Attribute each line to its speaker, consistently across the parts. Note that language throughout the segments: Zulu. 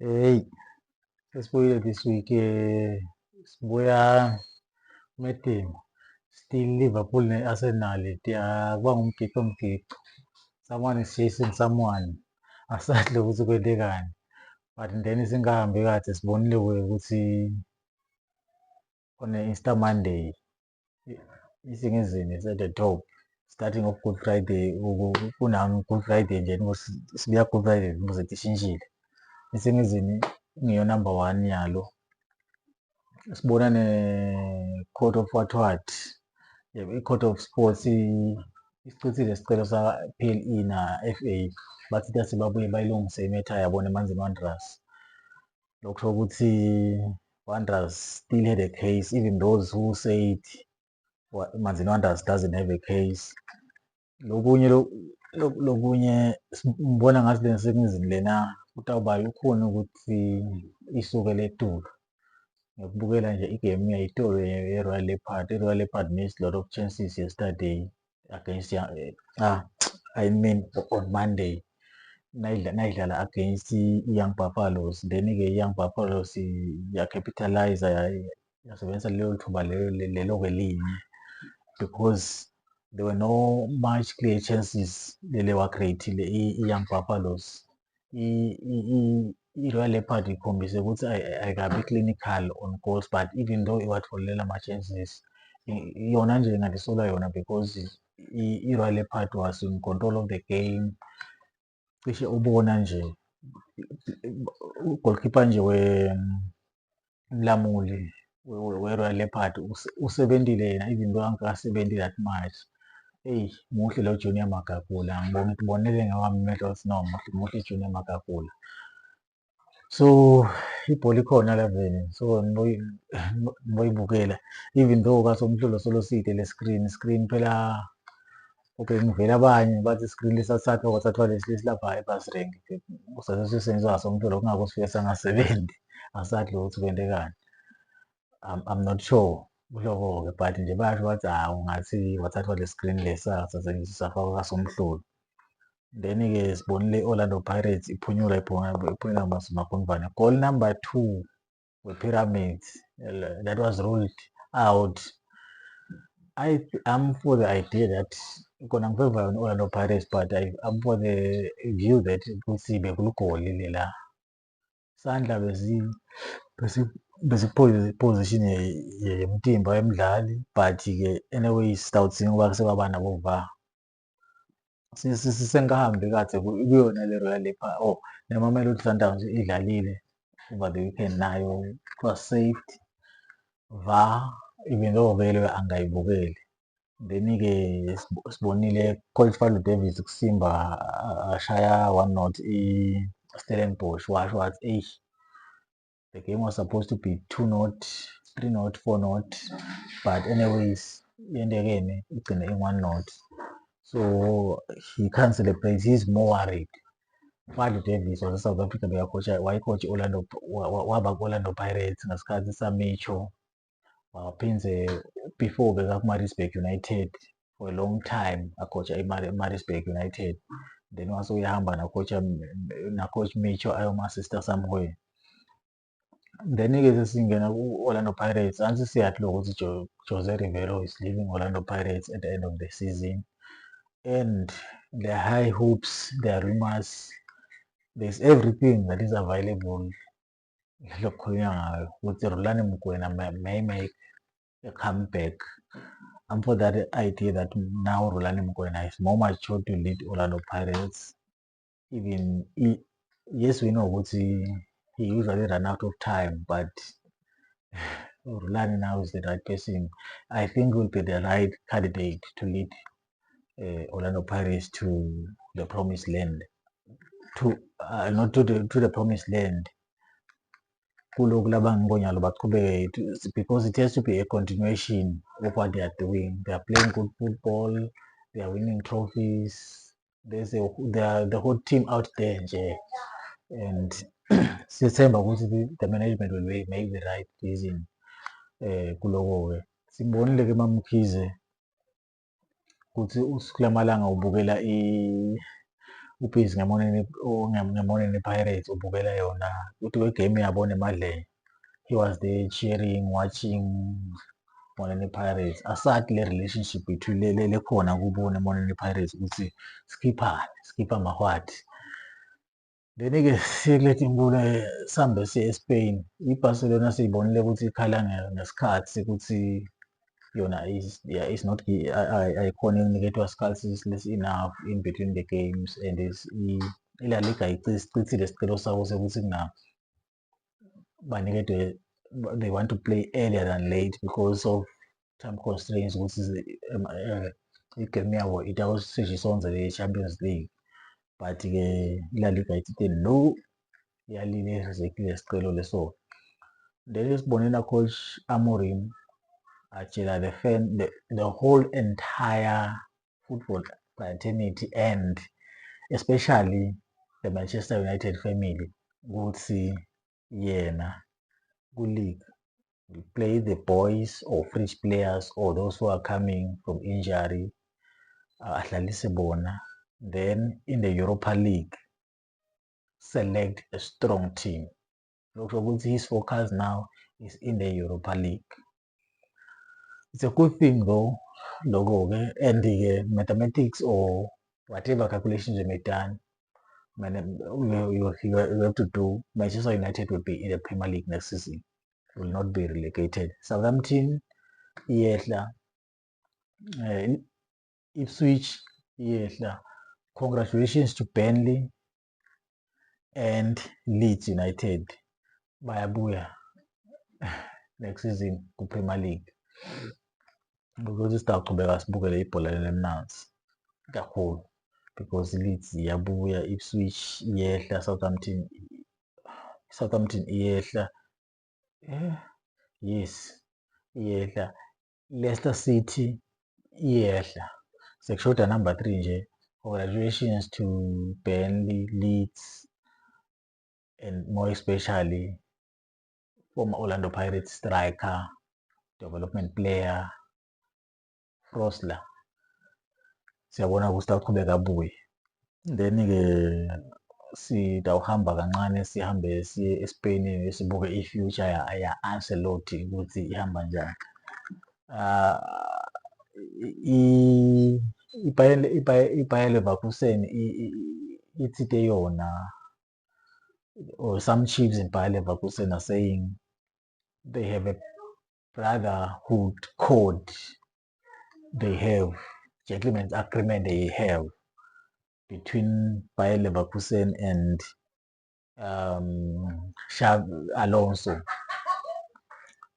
Speaker 1: Hey, sesibuyile this week sibuya medema. Still Liverpool ne-Arsenal kuba ngumgiqo. Someone is chasing someone. Asazi ukuthi kwentekani. But then singahambi kade sibonile ukuthi on Easter Monday isingizini is at the top. Starting of Good Friday, kunami Good Friday nje sibuya Good Friday ukuze ishintshile. Isingizini ngiyo number one yalo. Sibona ne-Court of what i-Court of Sports isicithile isicelo sa-PLE na-FA bathi tase babuye bayilungise imetha yabona eManzini Wanderers. Lokho kusho ukuthi Wanderers still had a case, even those who said Manzini Wanderers doesn't have a case. Lokunye ngibona ngathi le sekungizini lena kutawuba ukhona ukuthi isuke letulu. Ngiyakubukela nje igame yayitolo ye-Royal Leopard. I-Royal Leopard missed a lot of chances yesterday against on Monday. Nayidlala against i-Young Buffaloes. Then-ke i-Young Buffaloes ya-capitalize yasebenzisa lelo thuba lelo-ke linye because there were no much clear chances lele wa-create-ile i-Young Buffaloes. I-Royal Leopard ikhombise ukuthi ayikabi clinical on goals, but even though iwatholile ama-chances yona nje ngalisola yona because i-Royal Leopard was in control of the game. Cishe ubona nje ugoalkeeper nje Mlamuli we-Royal Leopard usebentile yena even though angakasebenzi that much. Eyi muhle lo Junior Magagula, ngibonele ngewami amehlo no muhle Junior Magagula. So ibhola ikhona la vele, so ngiboyibukela even though kaSomhlolo solo side le screen phela okay ngivela abanye bathi screen kwathathwa lesilapha eBasrank kusase sisenziwa kaSomhlolo kungako sifike sangasebenzi asazi ukuthi kwenzekani. I'm not sure kuloko-ke but nje basho bathi ungathi wathathwa le screen lesa safakwa kaSomhlolo. Then-ke sibonile i-Orlando Pirates iphunyula uMasumagundwane. Goal number 2 we-Pyramids that was ruled out. I'm for the idea that kona ngifeva yona i-Orlando Pirates but I'm for the view that ukuthi bekulugoli lela. Sandla besiposition yemtimba wemdlali but-ke anyway sitawudzinga ukuba sekwaba nabo VAR. Sengahambi kade kuyona le Royal Leopard neMamelodi Sundowns idlalile over the weekend nayo was saved VAR even though vele angayibukeli. Then-ke sibonile Coach Fadlu Davids kuSimba ashaya 1-0 i-Stellenbosch washo wathi the game was supposed to be 2-0, 3-0, 4-0 but anyways yendekene igcine i-1-0. So he can't celebrate, he's more worried. Fadlu Davids was South Africa wayicoach waba ku-Orlando Pirates ngasikhathi saMicho waphindze before beka ku-Maritzburg United for a long time acoacha i-Maritzburg United. Then wase uyahamba na-coach Micho ayoma-assista somewhere. Then-ke sesingena ku-Orlando Pirates ansi siyathi lokho ukuthi Jose Rivero is leaving Orlando Pirates at the end of the season. And there are high hopes, there are rumors, there's everything that is available lokukhulunywa ngayo ukuthi Rhulani Mokwena may make a comeback. I'm for that idea that now Rhulani Mokwena is more mature to lead Orlando Pirates. Even yes, we know ukuthi he usually run out of time, but Rhulani now is the right person. I think will be the right candidate to lead Orlando Pirates to the promised land. Not to the promised land. Because it has to be a continuation of what they are doing. They are playing good football, they are winning trophies, there's the whole team out there nje. And sithemba ukuthi the management will make the right decision kuloko-ke. Sibonile-ke Mamkhize ukuthi kulamalanga ubukela ubhizi ngeMorning Pirates ubukela yona kuthiwa igame yabo nemadlenya. He was there cheering, watching Morning Pirates. Asathi le relationship between lekhona kubona Morning Pirates ukuthi skipha mahwathi. Then-ke siye Timbula sihambe siye eSpain. IBarcelona siyibonile ukuthi ikhala ngesikhathi ukuthi yona is not ayikhona ekuniketwa isikhathi enough in between the games and iLa Liga icithile isicelo sabo sokuthi baniketwe they want to play earlier than late because of time constraints ukuthi igame yabo itakosisonze le-Champions League. But-ke iLa Liga ithi no, iyalile isicelo leso. Then sibone na coach Amorim atshela the whole entire football fraternity and especially the Manchester United family ukuthi yena ku-league will play the boys or fringe players or those who are coming from injury adlalise bona. Then in the Europa League select a strong team. Lokho ukuthi his focus now is in the Europa League. It's a good thing though, logo-ke, and mathematics or whatever calculations you may done, you have to do. Manchester United will be in the Premier League next season, will not be relegated. Southampton, iyehla, Ipswich, iyehla. Congratulations to Burnley and Leeds United. Bayabuya next season ku Premier League. Because sitaqhubeka sibukele ibhola lemnanzi kakhulu because Leeds iyabuya, Ipswich iyehla, Southampton iyehla. Yes, iyehla. Leicester City iyehla. Sekushoda number 3 nje. Congratulations to Burnley, Leeds, and more especially former Orlando Pirates striker, development player, Frosler. Siyabona ukuthi sitaqhubeka abuye. Then-ke sitawuhamba kancane sihambe siye eSpain sibuke i-future ya-Ancelotti ukuthi ihamba njani. iBayer Leverkusen ithinte yona, or some chiefs in Bayer Leverkusen are saying they have a brotherhood code they have, gentleman's agreement they have between Bayer Leverkusen and Xabi Alonso.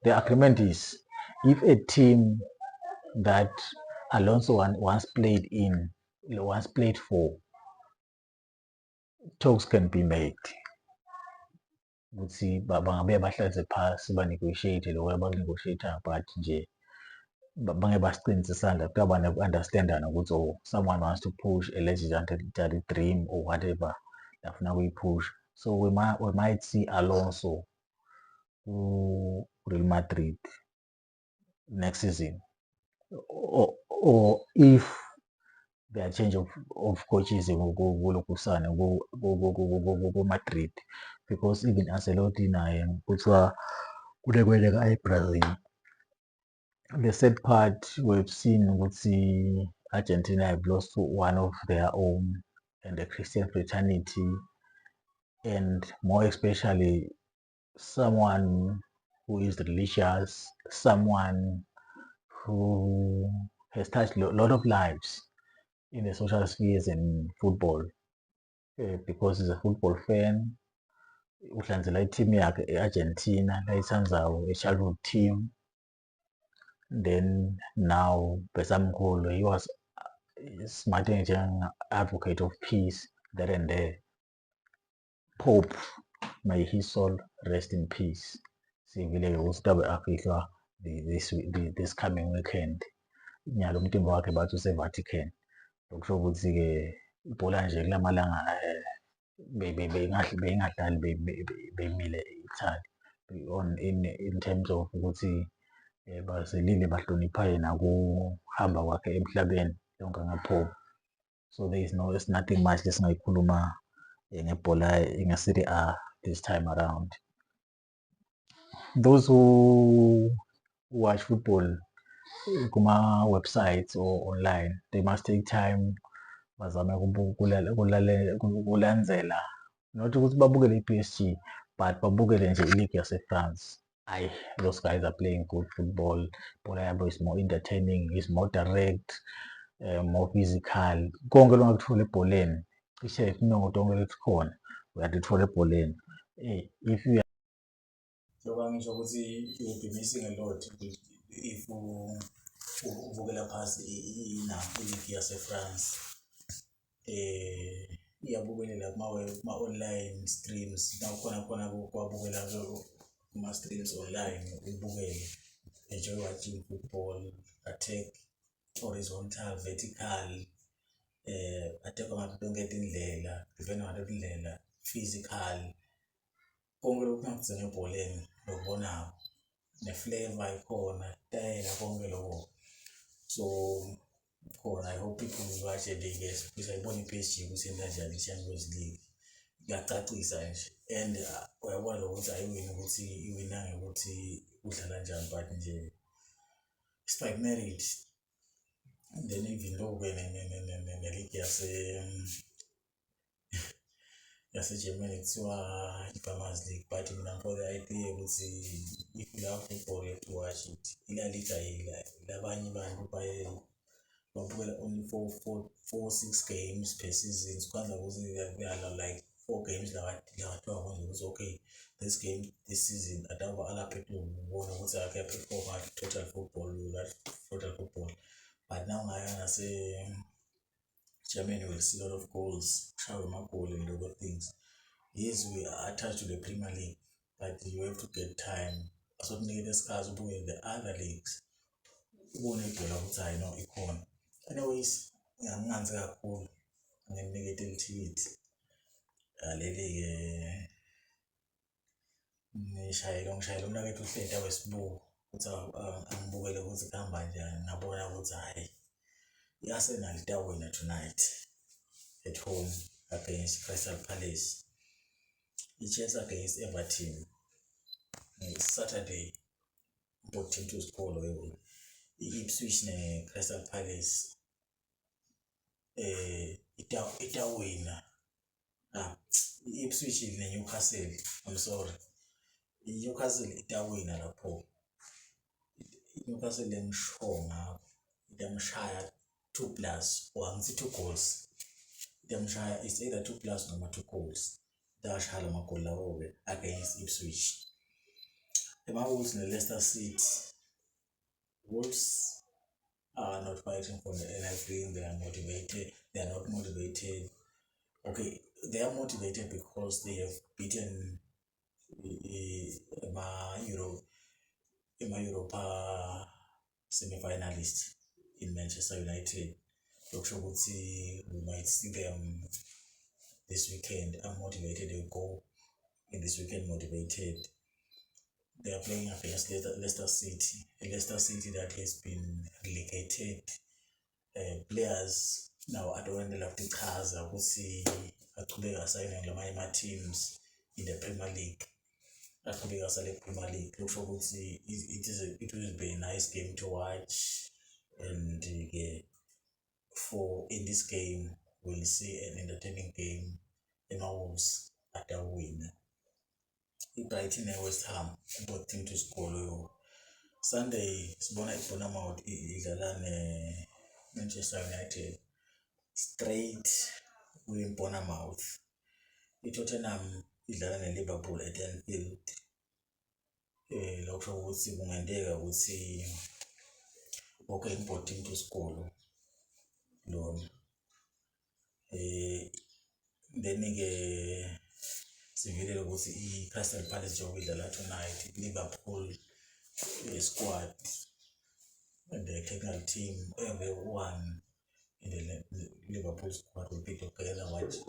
Speaker 1: The agreement is if a team that Alonso once played for, talks can be made. Ukuthi bangabe bahlalise phasi ba-negotiate lokho abaku-negotiate-ayo, but nje bange basiqinise isandla kuthiwa bane-understandana ukuthi someone wants to push a legendary dream or whatever lafuna kuyi-push. So we might see Alonso ku-Real Madrid next season, or if there are change of coaches kulokusane ku-Madrid, because even Ancelotti naye kuthiwa kunekweleka aye-Brazil. The sad part we've seen ukuthi Argentina have lost one of their own and the Christian fraternity, and more especially someone who is religious, someone who has touched a lot of lives in the social spheres in football, because he's a football fan. Uhlanzela i-team yakhe e-Argentina layithandayo, a childhood team. Then now besamkhulu, he was smart njenge-advocate of peace there and there. Pope, may his soul rest in peace. Sivile ukuthi utabe afihlwa this coming weekend. Nyalo umtimba wakhe bathi use-Vatican. Lokusho ukuthi-ke ibhola nje kulamalanga beyingadlali beyimile Italy in terms of ukuthi bazelile bahloniphayo nakuhamba kwakhe emhlabeni yonke ngaPope. So it's nothing much lesingayikhuluma ngebhola nge-Serie A this time around. Those who watch football kuma-websites or online, they must take time bazame ukulandzela, not ukuthi babukele i-PSG, but babukele nje i-league yase-France. Ayi, those guys are playing good football. Ibhola yabo is more entertaining, is more direct, more physical. Konke longakuthola ebholeni, cishe ifinongo tonke lelikhona uyalithola ebholeni. If you njengoba ngisho ukuthi you will be missing a lot if ubukela phasi iligi yase-France. Iyabukelela kuma-online streams nakhona kwabukela kuma-streams online ubukele. Enjoy watching football, attack, horizontal, vertical, attack ngaphi tonke tindlela, defend ngaleto tindlela, physical. Konke lokhu nakudze ngebholeni lokubonako ne-flavor ikhona, tayela konke lokho. So khona I hope people will watch the league because ayibona i-PSG ukuthi yenza njani i-Champions League. Kuyacacisa nje and uyakwazi ukuthi ayiwini ukuthi iwina ngokuthi udlala njani, but nje it's by merit. And then even though-ke ne-league yase-Germany kuthiwa i-Farmers League, but mina for the idea ukuthi if you love football you have to watch it. I-La Liga labanye bantu babukela only 4-6 games per season. Kwanza ukuthi they are like 4 games lawa ukuthi okay, this game this season ataba alaphethu ubona ukuthi akaperform at total football. But now Germany will see a lot of goals, shower goal and a lot of things. Yes, we are attached to the Premier League, but you have to get time. So discuss the other leagues. Anyways, ngiyanganzi kakhulu nge-negativity leli-ke ngishayela umnakethu uhlenta wesibuko ukuthi angibukele ukuthi kuhamba njani. Ngabona ukuthi hhayi, i-Arsenal itawina tonight at home against Crystal Palace. I-Chelsea against Everton Saturday, important team to score loyo. I-Ipswich ne-Crystal Palace itawina. I-Ipswich ne-Newcastle, I'm sorry, i-Newcastle itawina lapho. I-Newcastle lengisho ngakho itamshaya 2+ or angithi 2 goals. Itamshaya, it's either 2+ noma 2 goals. Itashaya amagoli lawo-ke against Ipswich. Wolves ne-Leicester City. Wolves are not fighting for the NL. They are motivated. They are not motivated. Okay, they are motivated because they have beaten Europa semi-finalist in Manchester United. We might see them this weekend. I'm motivated. They will go in this weekend motivated. They are playing against Leicester City. A Leicester City that has been relegated. Players now adondela kuchaza ukuthi aqhubeka asayine ngamanye ama-teams in the Premier League. Aqhubeka asale Premier League. Lokusho ukuthi it will be a nice game to watch, and in this game we'll see an entertaining game. Wolves atawina. I-Brighton ne-West Ham, both team to score loyo. Sunday sibona i-Bournemouth idlala ne-Manchester United straight kwi-Bournemouth. I-Tottenham idlala ne-Liverpool at Anfield. Lokusho ukuthi kungenteka ukuthi okay, import team to score lona. Then sivilele ukuthi i-Crystal Palace njengoba idlala tonight, Liverpool squad and the technical team, everyone in the Liverpool squad will be together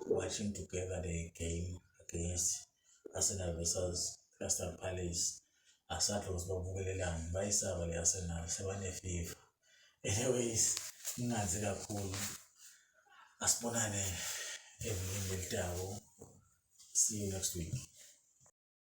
Speaker 1: watching together the game against Arsenal versus Crystal Palace. Asadlos babukelelana bayisaba le-Arsenal sebane-FIFA. Anyways, ngingazi kakhulu Asibonane evikini elitayo. See you next week.